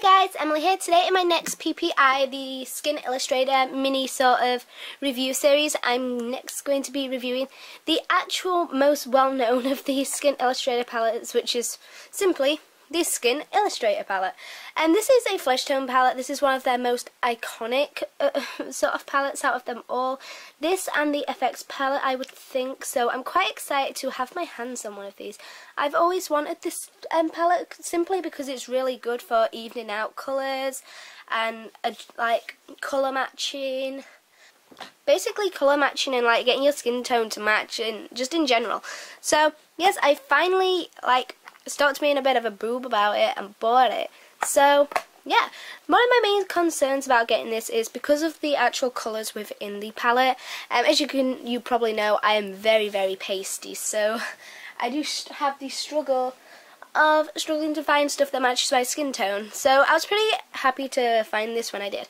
Hello guys, Emily here. Today in my next PPI, the Skin Illustrator mini sort of review series, I'm next going to be reviewing the actual most well-known of the Skin Illustrator palettes, which is simply the Skin Illustrator palette. And this is a flesh tone palette. This is one of their most iconic sort of palettes out of them all. This and the FX palette, I would think, so I'm quite excited to have my hands on one of these. I've always wanted this palette simply because it's really good for evening out colours and like colour matching. Basically colour matching and like getting your skin tone to match and just in general. So yes, I finally stopped being a bit of a boob about it and bought it. So yeah, one of my main concerns about getting this is because of the actual colours within the palette. As you probably know, I am very pasty, so I do have the struggle of struggling to find stuff that matches my skin tone. So I was pretty happy to find this when I did.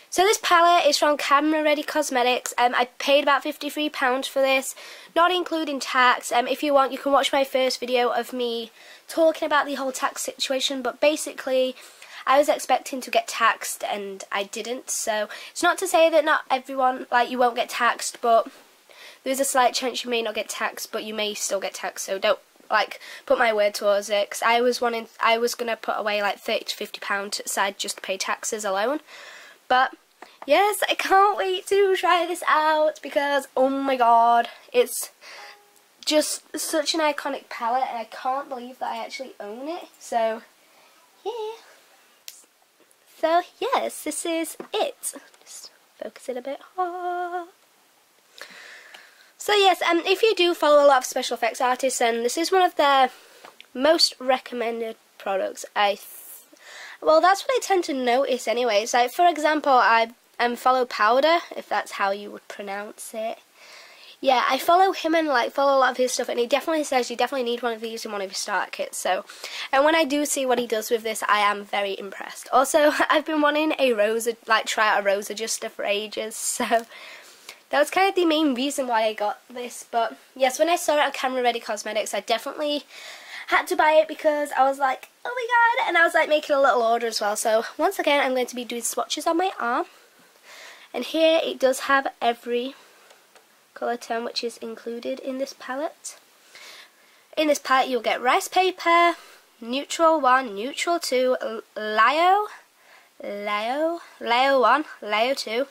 So this palette is from Camera Ready Cosmetics. I paid about £53 for this, not including tax. If you want, you can watch my first video of me talking about the whole tax situation, but basically I was expecting to get taxed and I didn't. So it's not to say that not everyone, you won't get taxed, but there's a slight chance you may not get taxed, but you may still get taxed. So don't put my word towards it, because I was gonna put away £30 to £50 aside just to pay taxes alone. But yes, I can't wait to try this out because, oh my god, it's just such an iconic palette and I can't believe that I actually own it. So yeah. So yes, this is it. Just focus it a bit. So yes, if you do follow a lot of special effects artists, then this is one of their most recommended products. Well, that's what I tend to notice anyways. Like, for example, I follow Powder, if that's how you would pronounce it. Yeah, I follow him and follow a lot of his stuff, and he definitely says you definitely need one of these in one of your starter kits. So, and when I do see what he does with this, I am very impressed. Also, I've been wanting a try out a rose adjuster for ages, so that was kind of the main reason why I got this. But yes, when I saw it on Camera Ready Cosmetics, I definitely had to buy it because I was like, oh my god, and I was making a little order as well. So once again, I'm going to be doing swatches on my arm, and here it does have every colour tone which is included in this palette. In this palette you'll get Rice Paper, Neutral 1, Neutral 2, Lio 1, Lio 2.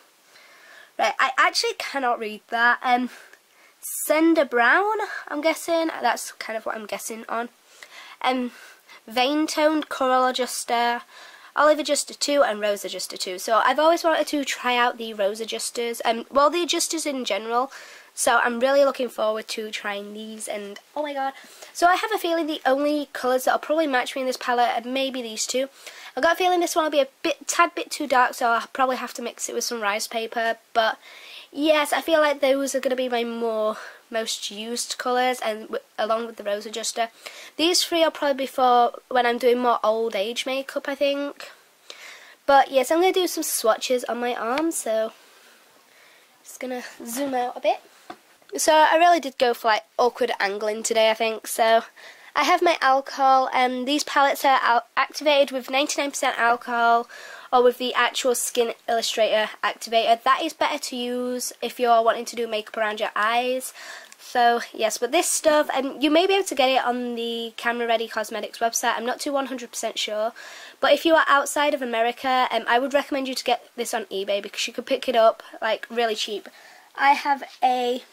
Right, I actually cannot read that. Cinder Brown, I'm guessing. That's kind of what I'm guessing on. Vein Toned Coral Adjuster, Olive Adjuster 2, and Rose Adjuster 2. So I've always wanted to try out the Rose Adjusters, well, the adjusters in general. So I'm really looking forward to trying these, and oh my god. So I have a feeling the only colours that will probably match me in this palette are maybe these two. I've got a feeling this one will be a tad bit too dark, so I'll probably have to mix it with some Rice Paper. But yes, I feel like those are going to be my most used colours, and along with the Rose Adjuster. These three will probably be for when I'm doing more old age makeup, I think. But yes, I'm going to do some swatches on my arm, so just going to zoom out a bit. So I really did go for awkward angling today, I think. So I have my alcohol, and these palettes are activated with 99% alcohol, or with the actual Skin Illustrator activator. That is better to use if you're wanting to do makeup around your eyes. So yes, but this stuff, and you may be able to get it on the Camera Ready Cosmetics website. I'm not too 100% sure, but if you are outside of America, I would recommend you to get this on eBay because you could pick it up really cheap. I have a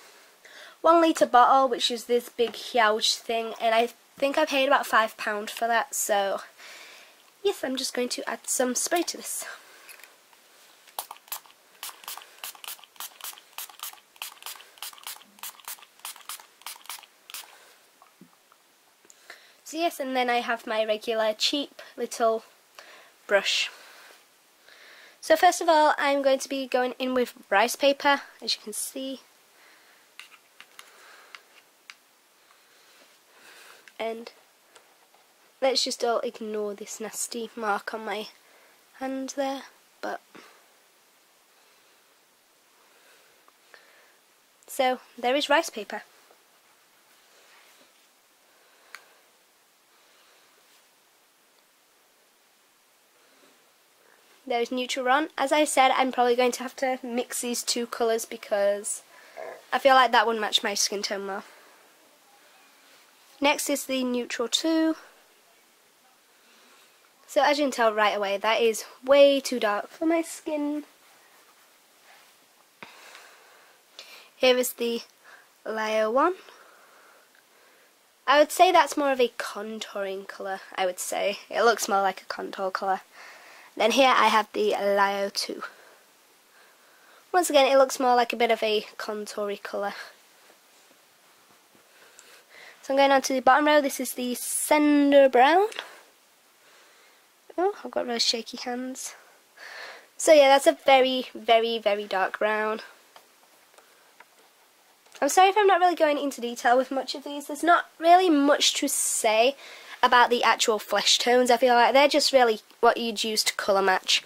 1 litre bottle, which is this big huge thing, and I think I paid about £5 for that. So yes, I'm just going to add some spray to this. So yes, and then I have my regular cheap little brush. So first of all, I'm going to be going in with Rice Paper, as you can see. And let's just all ignore this nasty mark on my hand there. But so there is Rice Paper. there's neutral on. As I said, I'm probably going to have to mix these two colours because I feel like that would match my skin tone more. Next is the neutral 2. So as you can tell right away, that is way too dark for my skin. Here is the layer 1. I would say that's more of a contouring colour, I would say. It looks more like a contour colour. Then here I have the layer 2. Once again, it looks more like a bit of a contoury colour. So I'm going on to the bottom row. This is the Cinder Brown. Oh, I've got really shaky hands. So yeah, that's a very, very, very dark brown. I'm sorry if I'm not really going into detail with much of these. There's not really much to say about the actual flesh tones. I feel like they're just really what you'd use to colour match.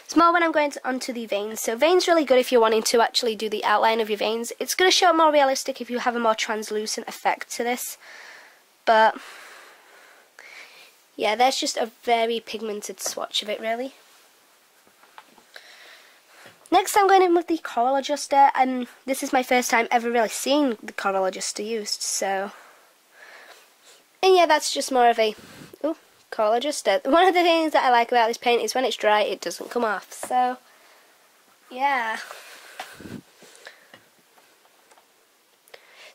It's more when I'm going onto the veins. So veins really good if you're wanting to actually do the outline of your veins. It's going to show more realistic if you have a more translucent effect to this. But yeah, there's just a very pigmented swatch of it really. Next I'm going in with the Coral Adjuster, and this is my first time ever really seeing the Coral Adjuster used, so... And yeah, that's just more of a Coral Adjuster. One of the things that I like about this paint is when it's dry it doesn't come off, so... Yeah.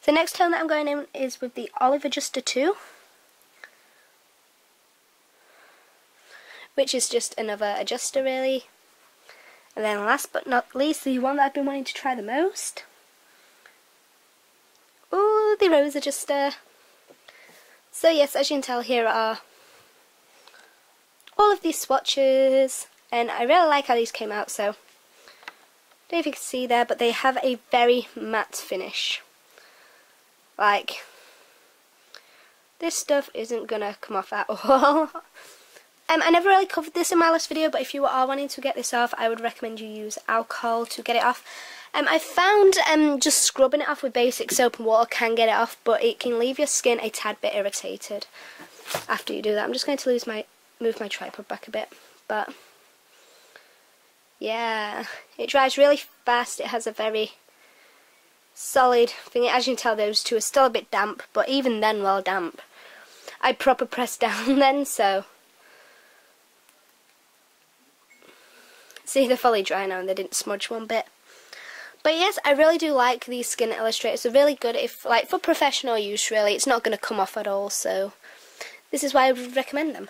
The next tone that I'm going in is with the Olive Adjuster 2. Which is just another adjuster really. And then last but not least, the one that I've been wanting to try the most. Ooh, the Rose Adjuster. So yes, as you can tell, here are all of these swatches. And I really like how these came out, so... I don't know if you can see there, but they have a very matte finish. Like, this stuff isn't gonna come off at all. I never really covered this in my last video, but if you are wanting to get this off, I would recommend you use alcohol to get it off. I found just scrubbing it off with basic soap and water can get it off, but it can leave your skin a tad bit irritated after you do that. I'm just going to move my tripod back a bit, but yeah, it dries really fast. It has a very solid thing. As you can tell, those two are still a bit damp, but even then, well damp. I proper pressed down then, so... See, they're fully dry now and they didn't smudge one bit. But yes, I really do like these Skin Illustrators. They're really good if, like, for professional use really. It's not going to come off at all, so this is why I would recommend them.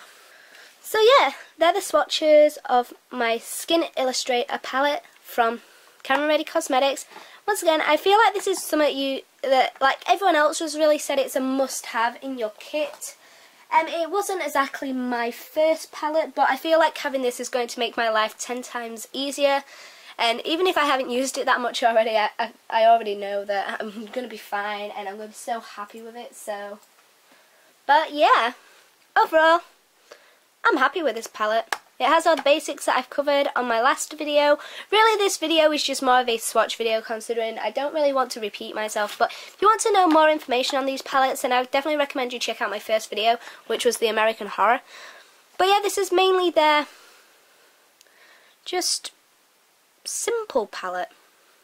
So yeah, they're the swatches of my Skin Illustrator palette from Camera Ready Cosmetics. Once again, I feel like this is something that, like everyone else has really said, it's a must-have in your kit. It wasn't exactly my first palette, but I feel like having this is going to make my life 10 times easier. And even if I haven't used it that much already, I already know that I'm going to be fine and I'm going to be so happy with it. So, but yeah, overall, I'm happy with this palette. It has all the basics that I've covered on my last video. Really, this video is just more of a swatch video, considering I don't really want to repeat myself. But if you want to know more information on these palettes, then I would definitely recommend you check out my first video, which was the American Horror. But yeah, this is mainly their just simple palette,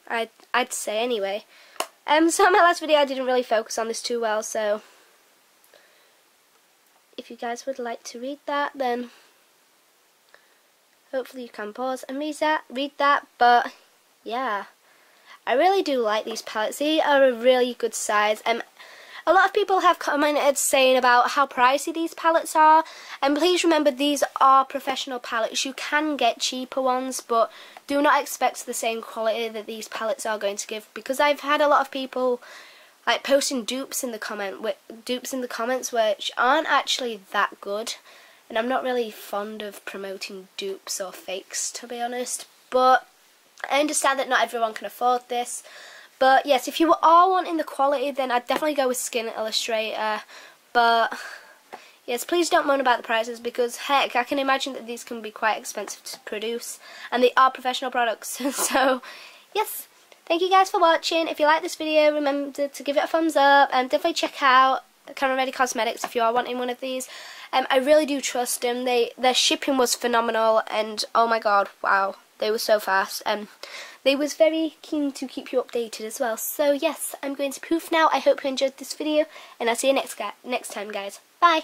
I'd say anyway. So in my last video I didn't really focus on this too well, so if you guys would like to read that, then hopefully you can pause and read that. But yeah, I really do like these palettes. They are a really good size. A lot of people have commented saying about how pricey these palettes are, and please remember these are professional palettes. You can get cheaper ones, but do not expect the same quality that these palettes are going to give, because I've had a lot of people like posting dupes in the comments which aren't actually that good. And I'm not really fond of promoting dupes or fakes, to be honest. But I understand that not everyone can afford this. But yes, if you are wanting the quality, then I'd definitely go with Skin Illustrator. But yes, please don't moan about the prices, because heck, I can imagine that these can be quite expensive to produce. And they are professional products. So yes, thank you guys for watching. If you like this video, remember to give it a thumbs up. And definitely check out Camera Ready Cosmetics if you are wanting one of these. I really do trust them. Their shipping was phenomenal, and oh my god, wow, they were so fast. They was very keen to keep you updated as well. So yes, I'm going to poof now. I hope you enjoyed this video, and I'll see you next time, guys. Bye!